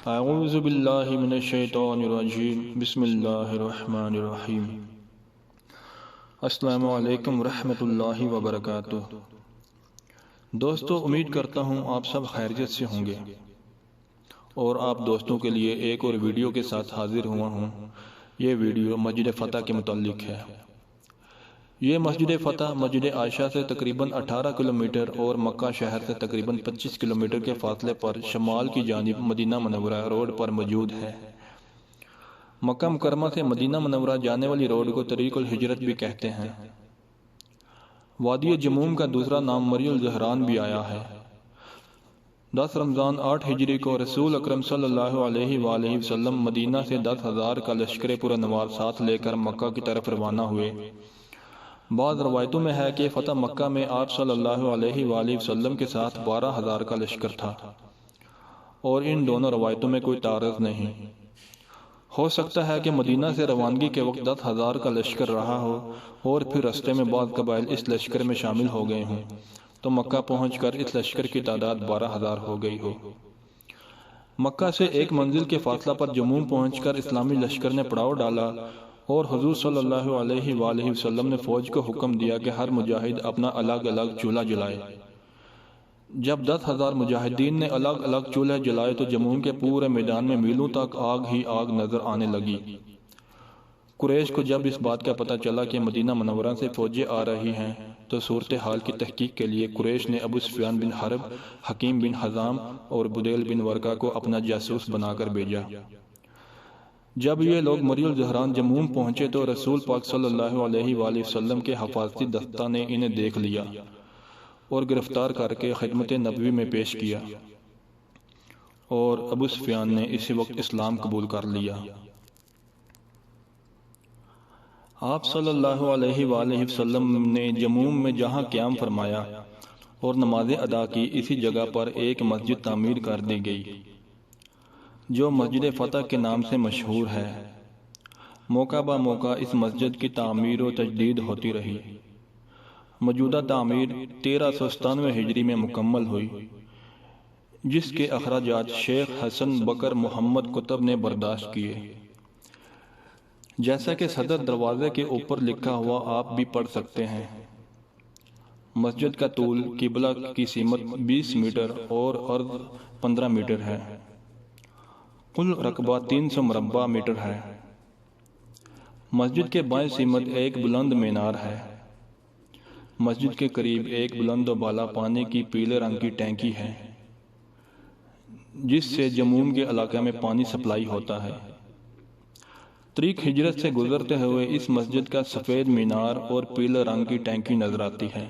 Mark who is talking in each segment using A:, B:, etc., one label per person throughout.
A: اعوذ باللہ من الشیطان الرجیم بسم اللہ الرحمن الرحیم۔ السلام علیکم ورحمۃ اللہ وبرکاتہ۔ دوستو، امید کرتا ہوں آپ سب خیریت سے ہوں گے اور آپ دوستوں کے لیے ایک اور ویڈیو کے ساتھ حاضر ہوا ہوں۔ یہ ویڈیو مسجد فتح کے متعلق ہے۔ یہ مسجد فتح مسجد عائشہ سے تقریباً 18 کلومیٹر اور مکہ شہر سے تقریباً 25 کلومیٹر کے فاصلے پر شمال کی جانب مدینہ منورہ روڈ پر موجود ہے۔ مکہ مکرمہ سے مدینہ منورہ جانے والی روڈ کو طریق الہجرت بھی کہتے ہیں۔ وادی جموم کا دوسرا نام مری الزہران بھی آیا ہے۔ 10 رمضان 8 ہجری کو رسول اکرم صلی اللہ علیہ وآلہ وسلم مدینہ سے 10,000 کا لشکر پرانوار ساتھ لے کر مکہ کی طرف روانہ ہوئے۔ بعض روایتوں میں ہے کہ فتح مکہ میں آپ صلی اللہ علیہ وآلہ وسلم کے ساتھ 12,000 کا لشکر تھا، اور ان دونوں روایتوں میں کوئی تعارض نہیں۔ ہو سکتا ہے کہ مدینہ سے روانگی کے وقت 10,000 کا لشکر رہا ہو اور پھر رستے میں بعض قبائل اس لشکر میں شامل ہو گئے ہوں، تو مکہ پہنچ کر اس لشکر کی تعداد 12,000 ہو گئی ہو۔ مکہ سے ایک منزل کے فاصلہ پر جموم پہنچ کر اسلامی لشکر نے پڑاؤ ڈالا اور حضور صلی اللہ علیہ وآلہ وسلم نے فوج کو حکم دیا کہ ہر مجاہد اپنا الگ الگ چولہا جلائے۔ جب 10,000 مجاہدین نے الگ الگ چولہے جلائے تو جموم کے پورے میدان میں میلوں تک آگ ہی آگ نظر آنے لگی۔ قریش کو جب اس بات کا پتہ چلا کہ مدینہ منورہ سے فوجیں آ رہی ہیں تو صورتحال کی تحقیق کے لیے قریش نے ابو سفیان بن حرب، حکیم بن حزام اور بدیل بن ورقہ کو اپنا جاسوس بنا کر بھیجا۔ جب یہ لوگ مری الزہران جموم پہنچے تو رسول پاک صلی اللہ علیہ وآلہ وسلم کے حفاظتی دستہ نے انہیں دیکھ لیا اور گرفتار کر کے خدمت نبوی میں پیش کیا، اور ابو سفیان نے اسی وقت اسلام قبول کر لیا۔ آپ صلی اللہ علیہ وآلہ وسلم نے جموم میں جہاں قیام فرمایا اور نمازیں ادا کی، اسی جگہ پر ایک مسجد تعمیر کر دی گئی جو مسجد فتح کے نام سے مشہور ہے۔ موقع با موقع اس مسجد کی تعمیر و تجدید ہوتی رہی۔ موجودہ تعمیر 1397 ہجری میں مکمل ہوئی، جس کے اخراجات شیخ حسن بکر محمد قطب نے برداشت کیے۔ جیسا کہ صدر دروازے کے اوپر لکھا ہوا آپ بھی پڑھ سکتے ہیں۔ مسجد کا طول قبلہ کی سمت 20 میٹر اور عرض 15 میٹر ہے۔ کل رقبہ 300 مربع میٹر ہے۔ مسجد کے بائیں سمت ایک بلند مینار ہے۔ مسجد کے قریب ایک بلند و بالا پانی کی پیلے رنگ کی ٹینکی ہے، جس سے جموم کے علاقے میں پانی سپلائی ہوتا ہے۔ طریق ہجرت سے گزرتے ہوئے اس مسجد کا سفید مینار اور پیلے رنگ کی ٹینکی نظر آتی ہے۔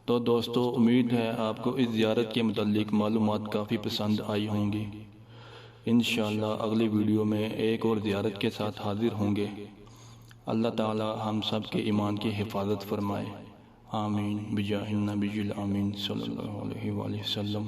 A: تو دوستو، امید ہے آپ کو اس زیارت کے متعلق معلومات کافی پسند آئی ہوں گی۔ انشاءاللہ اگلی ویڈیو میں ایک اور زیارت کے ساتھ حاضر ہوں گے۔ اللہ تعالی ہم سب کے ایمان کی حفاظت فرمائے۔ آمین بجاہ النبی الامین صلی اللہ علیہ وآلہ وسلم۔